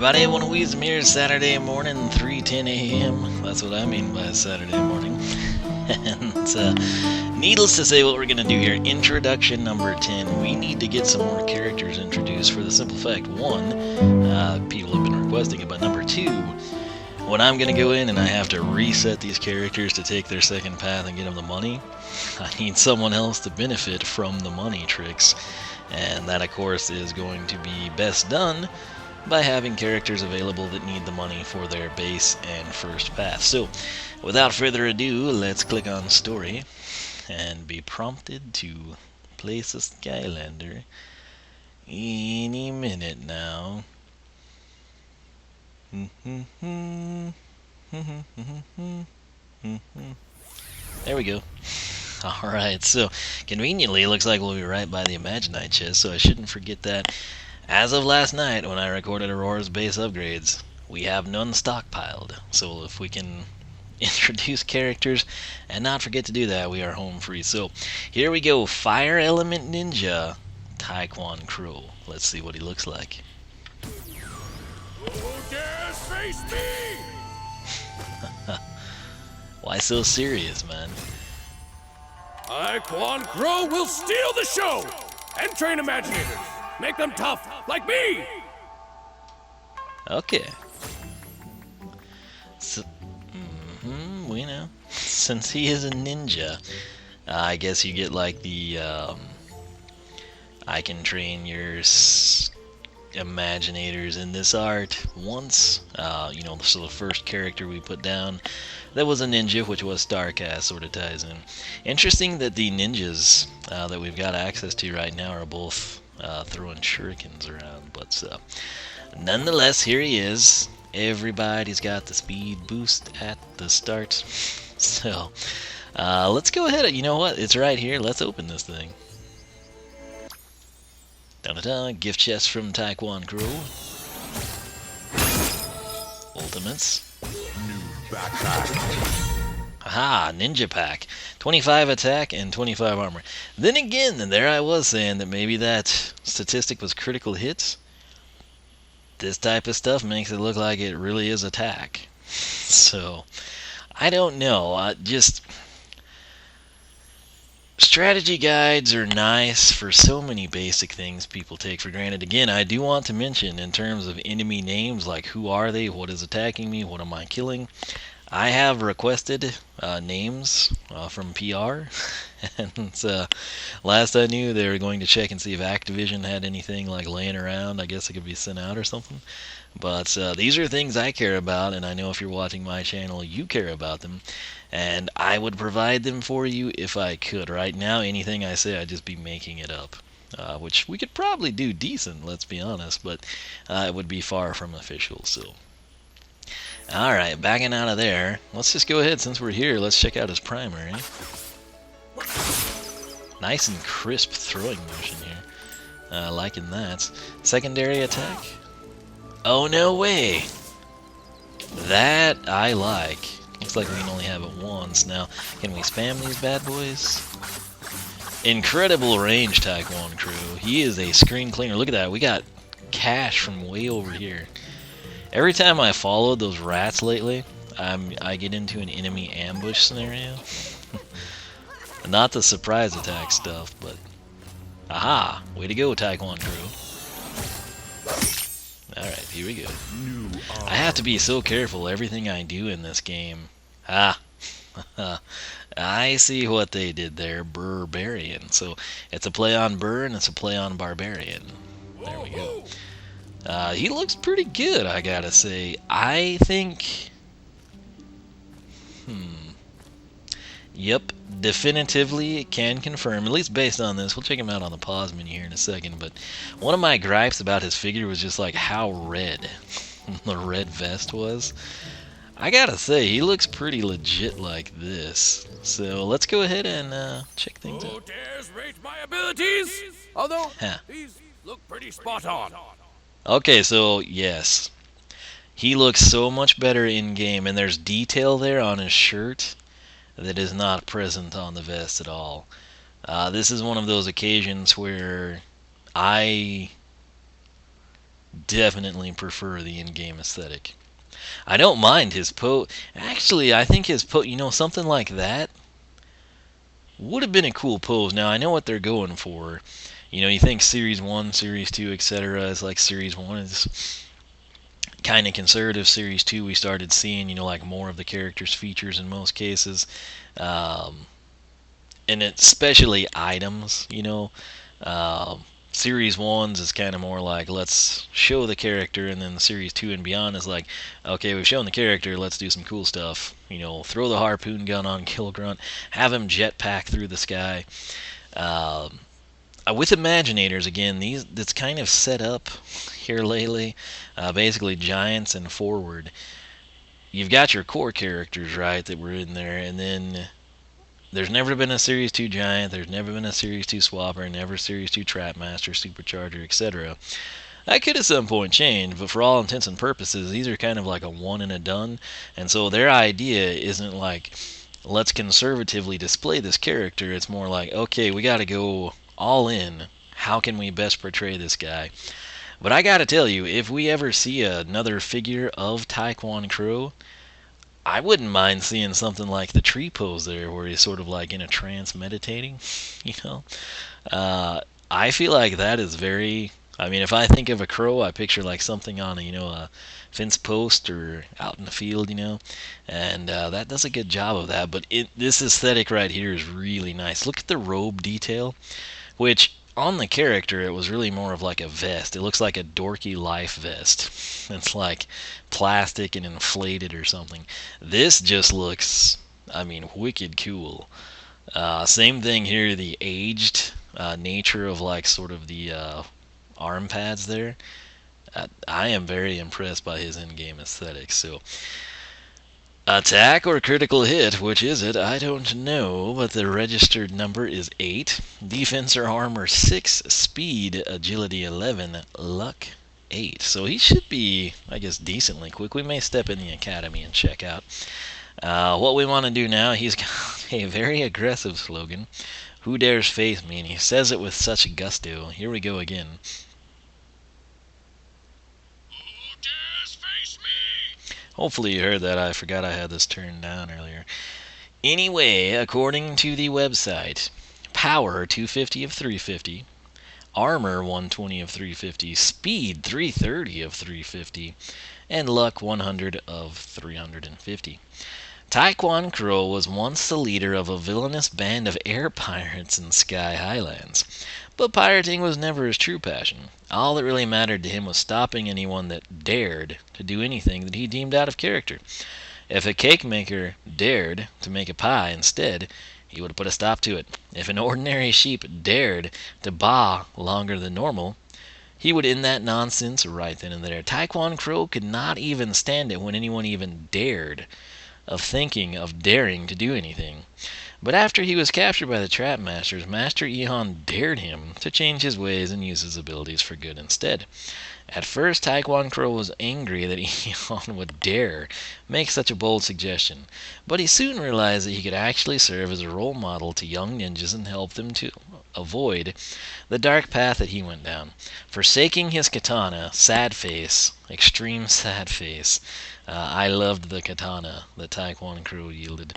everybody, One Wisdom here, Saturday morning, 3:10 a.m. That's what I mean by Saturday morning. And needless to say, what we're going to do here, introduction number 10, we need to get some more characters introduced for the simple fact, one, people have been requesting it, but number two, when I'm going to go in and I have to reset these characters to take their second path and get them the money, I need someone else to benefit from the money tricks. And that, of course, is going to be best done by having characters available that need the money for their base and first path. So, without further ado, let's click on Story and be prompted to place a Skylander any minute now. There we go. Alright, so conveniently it looks like we'll be right by the Imaginite chest, so I shouldn't forget that. As of last night, when I recorded Aurora's base upgrades, we have none stockpiled. So if we can introduce characters and not forget to do that, we are home free. So here we go, Fire Element Ninja, Tae Kwon Crow. Let's see what he looks like. Who dares face me? Why so serious, man? Tae Kwon Crow will steal the show and train Imaginators. Make them tough, like me! Okay. So, we know. Since he is a ninja, I guess you get like the, I can train your Imaginators in this art once. So the first character we put down, that was a ninja, which was Starcast, sort of ties in. Interesting that the ninjas that we've got access to right now are both throwing shurikens around, but nonetheless, here he is. Everybody's got the speed boost at the start. So let's go ahead. You know what? It's right here. Let's open this thing. Dun-dun-dun. Gift chest from Tae Kwon Crow. Ultimates. New backpack. Aha, ninja pack. 25 attack and 25 armor. Then again, there I was saying that maybe that statistic was critical hits. This type of stuff makes it look like it really is attack. So, I don't know. Strategy guides are nice for so many basic things people take for granted. Again, I do want to mention in terms of enemy names, like who are they, what is attacking me, what am I killing. I have requested names from PR, and last I knew they were going to check and see if Activision had anything like laying around. I guess it could be sent out or something. But these are things I care about, and I know if you're watching my channel, you care about them. And I would provide them for you if I could. Right now, anything I say, I'd just be making it up. Which we could probably do decent, let's be honest, but it would be far from official, so... Alright, backing out of there. Let's just go ahead, since we're here, let's check out his primary. Nice and crisp throwing motion here. Liking that. Secondary attack. Oh, no way! That I like. Looks like we can only have it once. Now, can we spam these bad boys? Incredible range, Tae Kwon Crow. He is a screen cleaner. Look at that. We got cash from way over here. Every time I followed those rats lately, I get into an enemy ambush scenario. Not the surprise attack stuff, but... Aha! Way to go, Tae Kwon Crow. Alright, here we go. I have to be so careful everything I do in this game. Ah! I see what they did there, Barbarian. So, it's a play on Burr and it's a play on Barbarian. There we go. He looks pretty good, I gotta say. I think... Yep, definitively can confirm, at least based on this. We'll check him out on the pause menu here in a second, but one of my gripes about his figure was just like how red the red vest was. I gotta say, he looks pretty legit like this. So let's go ahead and check things out. Who dares rate my abilities? Although, these look pretty spot on. Okay, so yes, he looks so much better in game, and there's detail there on his shirt that is not present on the vest at all. This is one of those occasions where I definitely prefer the in-game aesthetic. I don't mind his pose. Actually, I think his pose, something like that would have been a cool pose. Now, I know what they're going for. You think Series 1, Series 2, etc. is like Series 1 is kind of conservative. Series 2, we started seeing, like more of the character's features in most cases. Um, and especially items, Series 1's is kind of more like, let's show the character, and then the Series 2 and beyond is like, okay, we've shown the character, let's do some cool stuff. Throw the harpoon gun on Kill Grunt, have him jetpack through the sky. Um, with Imaginators, again, that's kind of set up here lately. Basically, giants and forward. You've got your core characters, right, that were in there, and then there's never been a Series 2 Giant, there's never been a Series 2 Swapper, never Series 2 Trapmaster, Supercharger, etc. That could at some point change, but for all intents and purposes, these are kind of like a one and a done, and so their idea isn't like, let's conservatively display this character. It's more like, okay, we gotta go all in. How can we best portray this guy? But I gotta tell you, if we ever see another figure of Tae Kwon Crow, I wouldn't mind seeing something like the tree pose there, where he's sort of like in a trance meditating. You know, I feel like that is very. I mean, if I think of a crow, I picture like something on a fence post or out in the field, and that does a good job of that. But this aesthetic right here is really nice. Look at the robe detail, which on the character it was really more of like a vest. It looks like a dorky life vest. It's like plastic and inflated or something. This just looks, I mean, wicked cool. Same thing here, the aged nature of like sort of the arm pads there. I am very impressed by his in-game aesthetics. So attack or critical hit, which is it? I don't know, but the registered number is 8. Defense or armor 6. Speed, agility 11. Luck 8. So he should be, I guess, decently quick. We may step in the academy and check out. What we want to do now, he's got a very aggressive slogan. Who dares face me? And he says it with such gusto. Here we go again. Hopefully you heard that. I forgot I had this turned down earlier. Anyway, according to the website, power 250 of 350, armor 120 of 350, speed 330 of 350, and luck 100 of 350. Tae Kwon Crow was once the leader of a villainous band of air pirates in Sky Highlands. But pirating was never his true passion. All that really mattered to him was stopping anyone that dared to do anything that he deemed out of character. If a cake maker dared to make a pie instead, he would put a stop to it. If an ordinary sheep dared to baa longer than normal, he would end that nonsense right then and there. Tae Kwon Crow could not even stand it when anyone even dared of thinking of daring to do anything. But after he was captured by the Trap Masters, Master Ehon dared him to change his ways and use his abilities for good instead. At first, Tae Kwon Crow was angry that Ehon would dare make such a bold suggestion, but he soon realized that he could actually serve as a role model to young ninjas and help them to avoid the dark path that he went down. Forsaking his katana, sad face, extreme sad face. I loved the katana that Tae Kwon Crow wielded.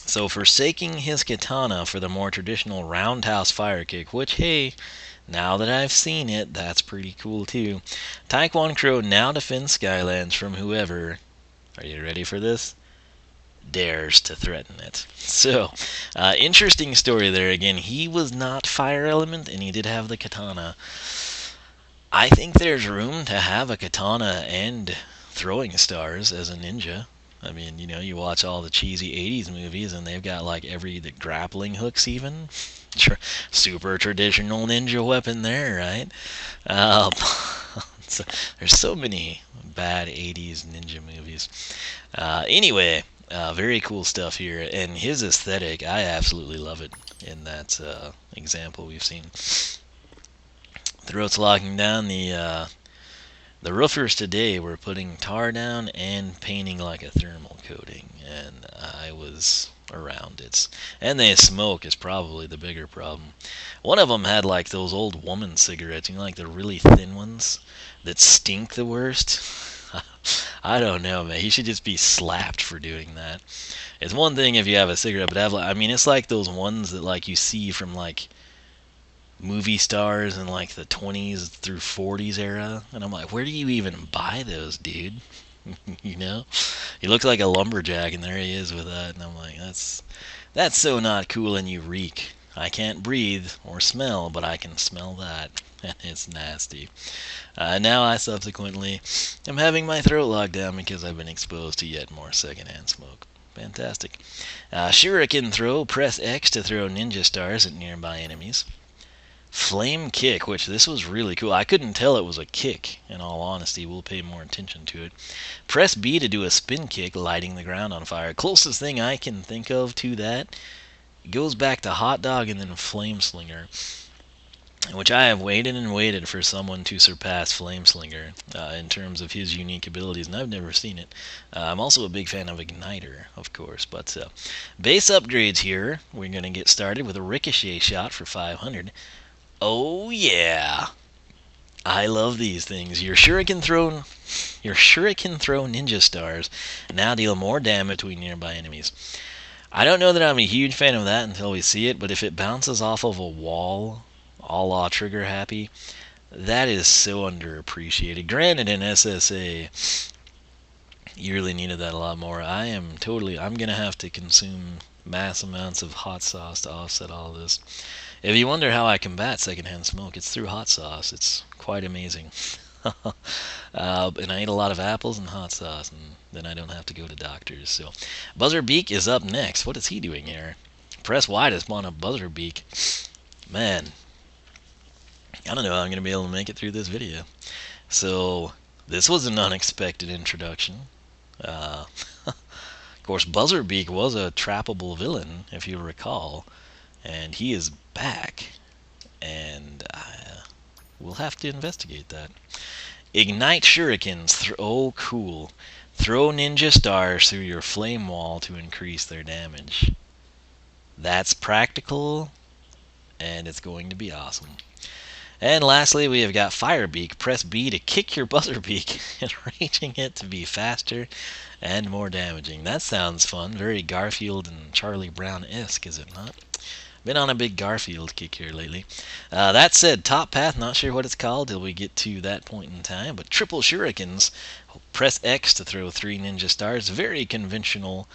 So forsaking his katana for the more traditional roundhouse fire kick, which, hey, now that I've seen it, that's pretty cool too. Tae Kwon Crow now defends Skylands from whoever, are you ready for this? Dares to threaten it. So, interesting story there. Again, he was not fire element, and he did have the katana. I think there's room to have a katana and throwing stars as a ninja. I mean, you watch all the cheesy 80s movies, and they've got like the grappling hooks even. Super traditional ninja weapon there, right? So, there's so many bad 80s ninja movies. Anyway, very cool stuff here. And his aesthetic, I absolutely love it in that example we've seen. Throats locking down, the roofers today were putting tar down and painting like a thermal coating, and I was around it. And they smoke is probably the bigger problem. One of them had like those old woman cigarettes, like the really thin ones that stink the worst. I don't know, man. He should just be slapped for doing that. It's one thing if you have a cigarette, but it's like those ones that like you see from like movie stars in like the 20s through 40s era, and I'm like, where do you even buy those, dude? you know, he looks like a lumberjack, and there he is with that, and I'm like, that's so not cool, and you reek. I can't breathe or smell, but I can smell that, and it's nasty. Now I subsequently am having my throat locked down because I've been exposed to yet more secondhand smoke. Fantastic. Shuriken throw. Press X to throw ninja stars at nearby enemies. Flame kick, which this was really cool. I couldn't tell it was a kick, in all honesty. We'll pay more attention to it. Press B to do a spin kick, lighting the ground on fire. Closest thing I can think of to that goes back to hot dog and then flame slinger, which I have waited and waited for someone to surpass Flameslinger in terms of his unique abilities, and I've never seen it. I'm also a big fan of Igniter, of course, but base upgrades here. We're going to get started with a Ricochet shot for 500. Oh yeah, I love these things. Your Shuriken throw ninja stars now deal more damage between nearby enemies. I don't know that I'm a huge fan of that until we see it, but if it bounces off of a wall, a la Trigger Happy, that is so underappreciated. Granted, in SSA, you really needed that a lot more. I'm gonna have to consume mass amounts of hot sauce to offset all this. If you wonder how I combat secondhand smoke, it's through hot sauce. It's quite amazing. And I eat a lot of apples and hot sauce, and then I don't have to go to doctors. So, Buzzerbeak is up next. What is he doing here? Press Y to spawn a Buzzerbeak. Man, I don't know how I'm going to be able to make it through this video. So, this was an unexpected introduction. Of course, Buzzerbeak was a trappable villain, if you recall, and he is back, and we'll have to investigate that. Ignite shurikens. Oh, cool. Throw ninja stars through your flame wall to increase their damage. That's practical, and it's going to be awesome. And lastly, we have got Firebeak. Press B to kick your Buzzerbeak, enraging it to be faster and more damaging. That sounds fun. Very Garfield and Charlie Brown-esque, is it not? Been on a big Garfield kick here lately. That said, top path, not sure what it's called till we get to that point in time, but triple shurikens. Press X to throw 3 ninja stars. Very conventional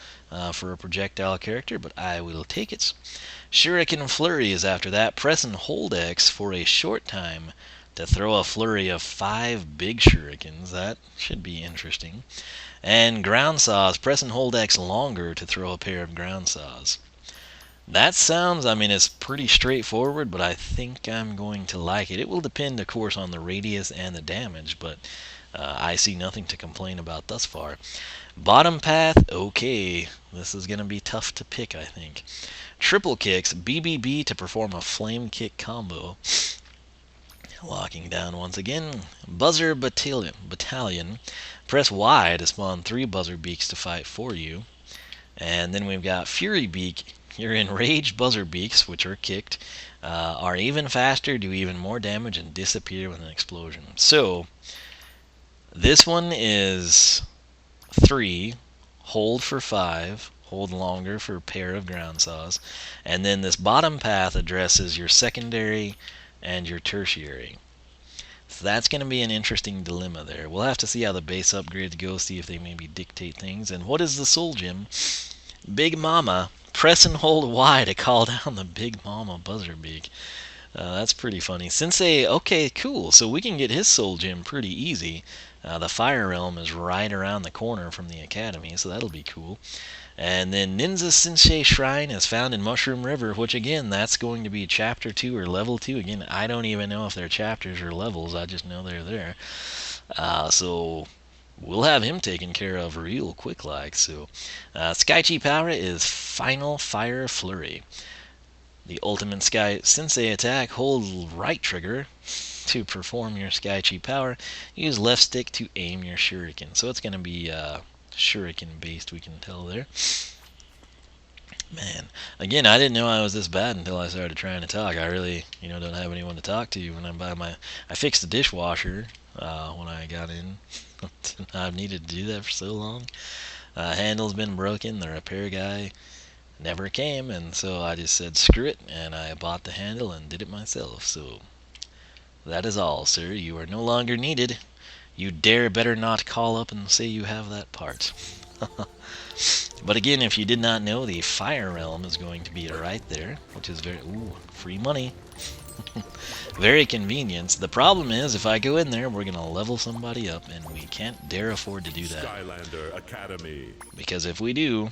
for a projectile character, but I will take it. Shuriken flurry is after that. Press and hold X for a short time to throw a flurry of 5 big shurikens. That should be interesting. And ground saws. Press and hold X longer to throw a pair of ground saws. That sounds, it's pretty straightforward, but I think I'm going to like it. It will depend, of course, on the radius and the damage, but I see nothing to complain about thus far. Bottom path, okay. This is going to be tough to pick, I think. Triple kicks, BBB to perform a flame kick combo. Locking down once again. Buzzer battalion. Press Y to spawn 3 Buzzerbeaks to fight for you. And then we've got Fury Beak. Your enraged Buzzerbeaks, which are kicked, are even faster, do even more damage, and disappear with an explosion. So, this one is 3, hold for 5, hold longer for a pair of ground saws, and then this bottom path addresses your secondary and your tertiary. So that's going to be an interesting dilemma there. We'll have to see how the base upgrades go, see if they maybe dictate things. And what is the Soul Gem? Big Mama. Press and hold Y to call down the Big Mama Buzzerbeak. That's pretty funny. Sensei, okay, cool. So we can get his Soul Gem pretty easy. The Fire Realm is right around the corner from the Academy, so that'll be cool. And then Ninja Sensei Shrine is found in Mushroom River, which again, that's going to be Chapter 2 or Level 2. Again, I don't even know if they're chapters or levels, I just know they're there. So we'll have him taken care of real quick like. So Skychi power is Final Fire Flurry. The ultimate Sky Sensei attack, hold right trigger to perform your Skychi power. Use left stick to aim your shuriken. So it's going to be shuriken based, we can tell there. Man, again, I didn't know I was this bad until I started trying to talk. I really, don't have anyone to talk to when I'm by my. I fixed the dishwasher when I got in. I've needed to do that for so long. Handle's been broken. The repair guy never came, and so I just said screw it, and I bought the handle and did it myself. So that is all, sir. You are no longer needed. You dare better not call up and say you have that part. But again, if you did not know, the fire realm is going to be right there, which is free money. Very convenient. The problem is, if I go in there, we're going to level somebody up, and we can't dare afford to do that. Skylander Academy. Because if we do,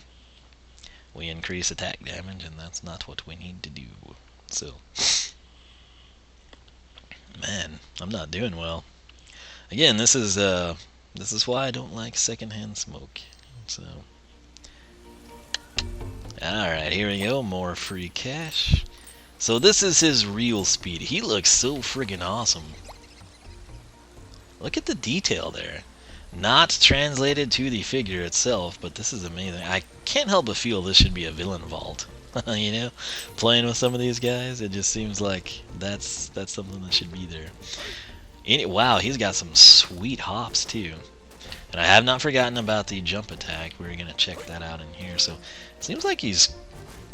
we increase attack damage, and that's not what we need to do. So, man, I'm not doing well. Again, this is why I don't like secondhand smoke. So, alright, here we go. More free cash. So this is his real speed. He looks so friggin' awesome. Look at the detail there. Not translated to the figure itself, but this is amazing. I can't help but feel this should be a villain vault. Playing with some of these guys, it just seems like that's something that should be there. Wow, he's got some sweet hops too. And I have not forgotten about the jump attack. We're going to check that out in here. So it seems like he's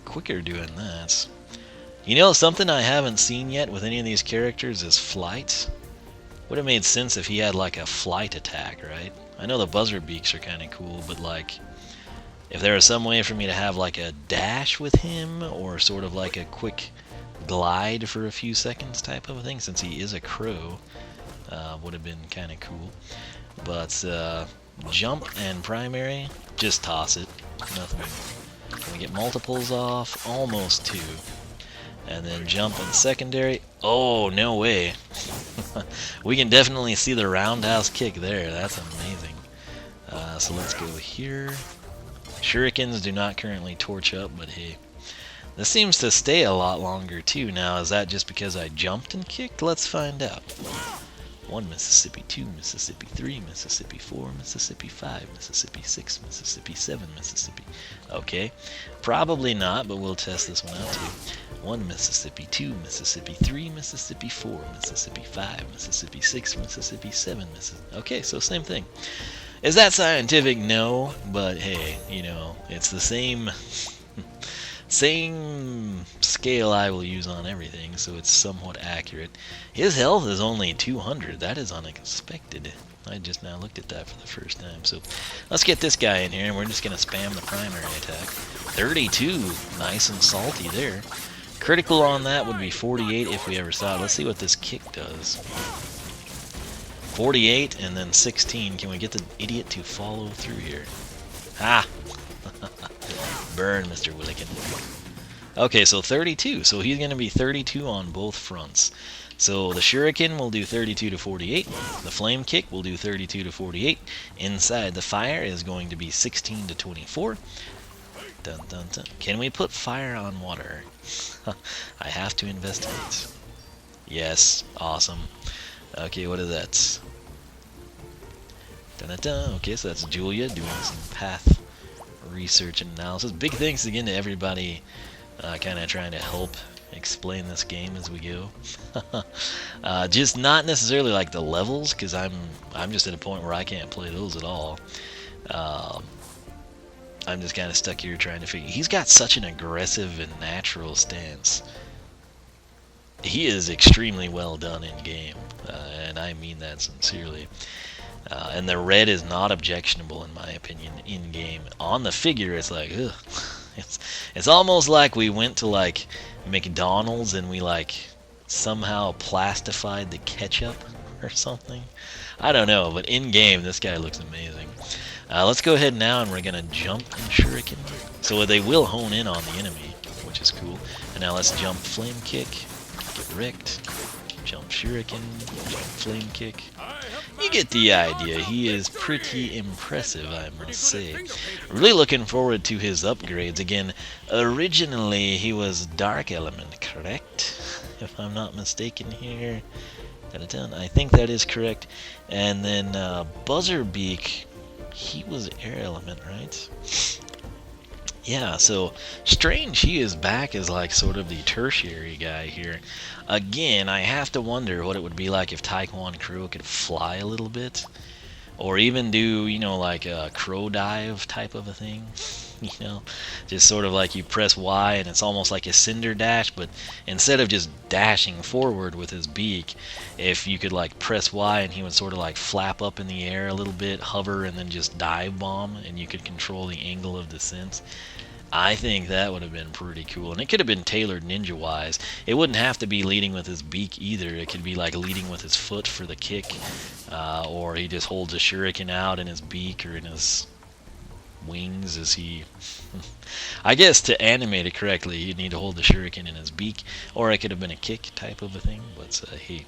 quicker doing that. Something I haven't seen yet with any of these characters is flight. Would have made sense if he had like a flight attack, right? I know the buzzer beaks are kind of cool, but like if there was some way for me to have like a dash with him or sort of like a quick glide for a few seconds type of a thing, since he is a crow, would have been kind of cool. But jump and primary, just toss it. Nothing. Can we get multiples off? Almost two. And then jump and secondary. Oh, no way. We can definitely see the roundhouse kick there. That's amazing. So let's go here. Shurikens do not currently torch up, but hey. This seems to stay a lot longer too. Now, is that just because I jumped and kicked? Let's find out. 1 Mississippi, 2 Mississippi, 3 Mississippi, 4 Mississippi, 5 Mississippi, 6 Mississippi, 7 Mississippi. Okay, probably not, but we'll test this one out too. 1 Mississippi, 2 Mississippi, 3 Mississippi, 4 Mississippi, 5 Mississippi, 6 Mississippi, 7 Mississippi. Okay, so same thing. Is that scientific? No, but hey, it's the same scale I will use on everything, so it's somewhat accurate. His health is only 200. That is unexpected. I just now looked at that for the first time. So let's get this guy in here, and we're just going to spam the primary attack. 32. Nice and salty there. Critical on that would be 48 if we ever saw it. Let's see what this kick does. 48 and then 16. Can we get the idiot to follow through here? Ah! Burn, Mr. Willikin. Okay, so 32. So he's going to be 32 on both fronts. So the Shuriken will do 32 to 48. The Flame Kick will do 32 to 48. Inside the fire is going to be 16 to 24. Dun, dun, dun. Can we put fire on water? I have to investigate. Yes, awesome. Okay, what is that? Dun, dun, dun. Okay, so that's Julia doing some path research and analysis. Big thanks again to everybody kind of trying to help explain this game as we go. Just not necessarily like the levels, because I'm just at a point where I can't play those at all. I'm just kind of stuck here trying to figure. He's got such an aggressive and natural stance. He is extremely well done in game, and I mean that sincerely. And the red is not objectionable in my opinion in game. On the figure, it's like, ugh. It's almost like we went to like McDonald's and we like somehow plastified the ketchup or something. I don't know, but in game, this guy looks amazing. Let's go ahead now, and we're gonna jump and shuriken. So they will hone in on the enemy, which is cool. And now let's jump flame kick, get wrecked, jump shuriken, jump flame kick. You get the idea. He is pretty impressive, I must say. Really looking forward to his upgrades. Again, originally he was Dark Element, correct? If I'm not mistaken here. I think that is correct. And then Buzzerbeak, he was Air Element, right? Yeah, so Strange, he is back as like sort of the tertiary guy here. Again, I have to wonder what it would be like if Tae Kwon Crow could fly a little bit. Or even do, like a crow dive type of a thing. Just sort of like you press Y and it's almost like a cinder dash, but instead of just dashing forward with his beak, if you could like press Y and he would sort of like flap up in the air a little bit, hover, and then just dive bomb, and you could control the angle of descent. I think that would have been pretty cool, and it could have been tailored ninja-wise. It wouldn't have to be leading with his beak either. It could be like leading with his foot for the kick, or he just holds a shuriken out in his beak or in his wings as he... I guess to animate it correctly, you'd need to hold the shuriken in his beak, or it could have been a kick type of a thing, but hey.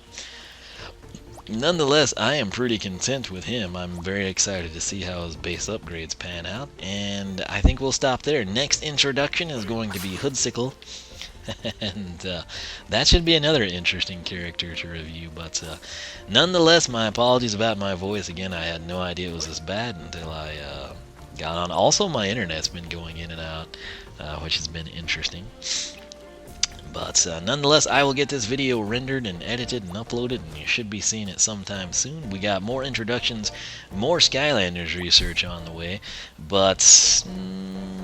Nonetheless, I am pretty content with him. I'm very excited to see how his base upgrades pan out, and I think we'll stop there. Next introduction is going to be Hoodsicle, and that should be another interesting character to review, but nonetheless, my apologies about my voice. Again, I had no idea it was this bad until I got on. Also, my internet's been going in and out, which has been interesting. But nonetheless, I will get this video rendered and edited and uploaded, and you should be seeing it sometime soon. We got more introductions, more Skylanders research on the way, but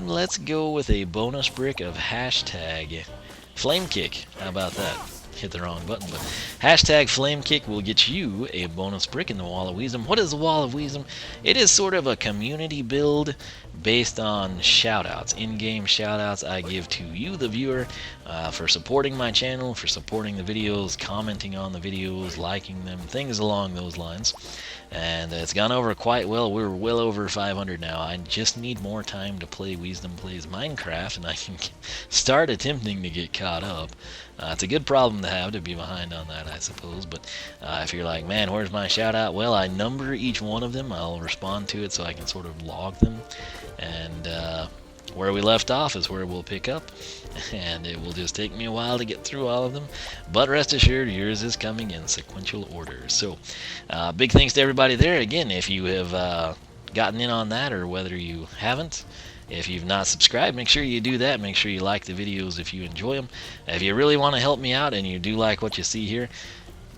let's go with a bonus brick of hashtag Flame Kick. How about that? Hit the wrong button, but hashtag Flame Kick will get you a bonus brick in the Wall of Wiisdom. What is the Wall of Wiisdom? It is sort of a community build based on shoutouts, in-game shoutouts I give to you, the viewer, for supporting my channel, for supporting the videos, commenting on the videos, liking them, things along those lines. And it's gone over quite well. We're well over 500 now. I just need more time to play Wiisdom Plays Minecraft, and I can start attempting to get caught up. It's a good problem to have, to be behind on that, I suppose. But if you're like, man, where's my shout out? Well, I number each one of them. I'll respond to it so I can sort of log them. And where we left off is where we'll pick up. And it will just take me a while to get through all of them. But rest assured, yours is coming in sequential order. So big thanks to everybody there. Again, if you have gotten in on that, or whether you haven't, if you've not subscribed, make sure you do that. Make sure you like the videos if you enjoy them. If you really want to help me out and you do like what you see here,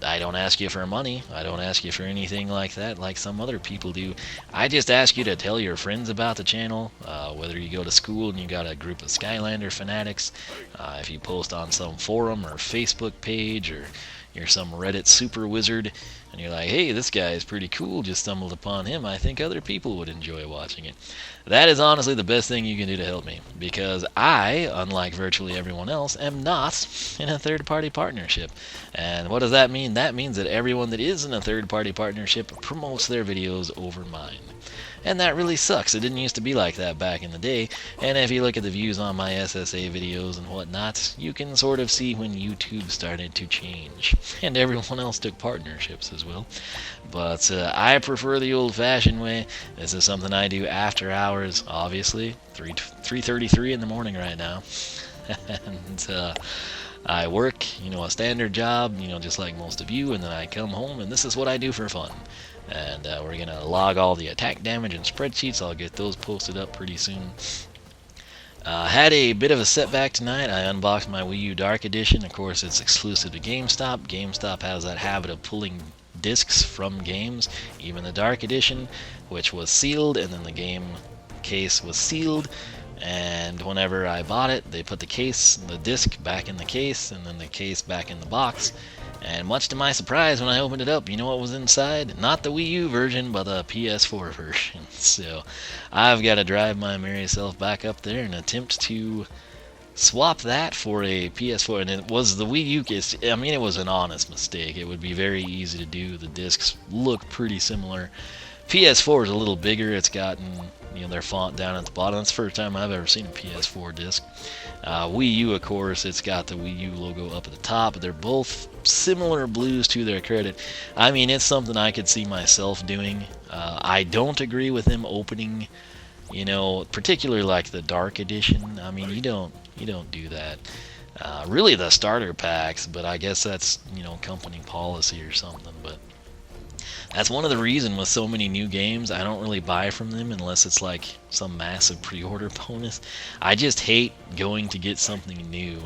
I don't ask you for money. I don't ask you for anything like that, like some other people do. I just ask you to tell your friends about the channel, whether you go to school and you got a group of Skylander fanatics, if you post on some forum or Facebook page, or you're some Reddit super wizard, and you're like, hey, this guy is pretty cool, just stumbled upon him, I think other people would enjoy watching it. That is honestly the best thing you can do to help me, because I, unlike virtually everyone else, am not in a third-party partnership. And what does that mean? That means that everyone that is in a third-party partnership promotes their videos over mine. And that really sucks. It didn't used to be like that back in the day. And if you look at the views on my SSA videos and whatnot, you can sort of see when YouTube started to change. And everyone else took partnerships as well. But I prefer the old-fashioned way. This is something I do after hours, obviously. 3:33 in the morning right now. And I work, a standard job, just like most of you, and then I come home, and this is what I do for fun. And we're going to log all the attack damage in spreadsheets. I'll get those posted up pretty soon. Had a bit of a setback tonight. I unboxed my Wii U Dark Edition. Of course, it's exclusive to GameStop. GameStop has that habit of pulling discs from games, even the Dark Edition, which was sealed, and then the game case was sealed. And whenever I bought it, they put the disc back in the case, and then the case back in the box. And much to my surprise, when I opened it up, you know what was inside? Not the Wii U version, but the PS4 version. So I've got to drive my merry self back up there and attempt to swap that for a PS4. And it was the Wii U case. I mean, it was an honest mistake. It would be very easy to do. The discs look pretty similar. PS4 is a little bigger. It's gotten their font down at the bottom. That's the first time I've ever seen a PS4 disc. Wii U, of course, it's got the Wii U logo up at the top. They're both similar blues to their credit. I mean, it's something I could see myself doing. I don't agree with them opening, particularly like the Dark Edition. I mean, you don't do that. Really, the starter packs, but I guess that's company policy or something. But That's one of the reasons with so many new games, I don't really buy from them unless it's like some massive pre-order bonus. I just hate going to get something new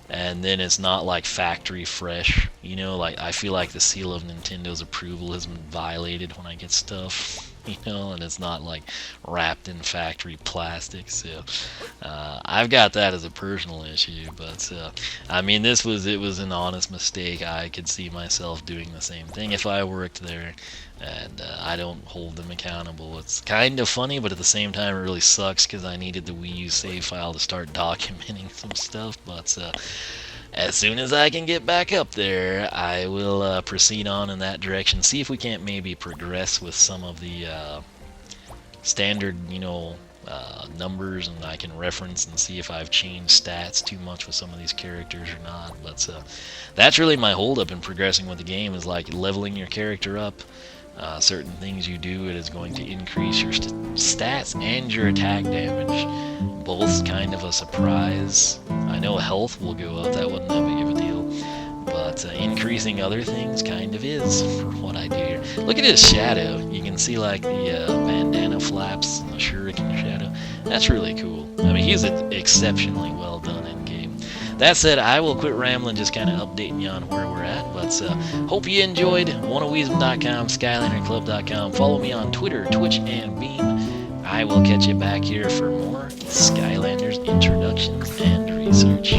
and then it's not like factory fresh. Like I feel like the seal of Nintendo's approval has been violated when I get stuff. And it's not like wrapped in factory plastic. So I've got that as a personal issue. But I mean, it was an honest mistake. I could see myself doing the same thing if I worked there, and I don't hold them accountable. It's kind of funny, but at the same time, it really sucks because I needed the Wii U save file to start documenting some stuff. But as soon as I can get back up there, I will proceed on in that direction. See if we can't maybe progress with some of the standard, numbers, and I can reference and see if I've changed stats too much with some of these characters or not. But that's really my holdup in progressing with the game, is like leveling your character up. Certain things you do, it is going to increase your stats and your attack damage. Both kind of a surprise. I know health will go up, that wasn't that big of a deal. But increasing other things kind of is for what I do here. Look at his shadow. You can see like the bandana flaps and the shuriken shadow. That's really cool. I mean, he's exceptionally well done in game. That said, I will quit rambling, just kind of updating you on where we're at. But hope you enjoyed. OneOfWiisdom.com, SkylanderClub.com. Follow me on Twitter, Twitch, and Beam. I will catch you back here for more Skylanders introductions and research.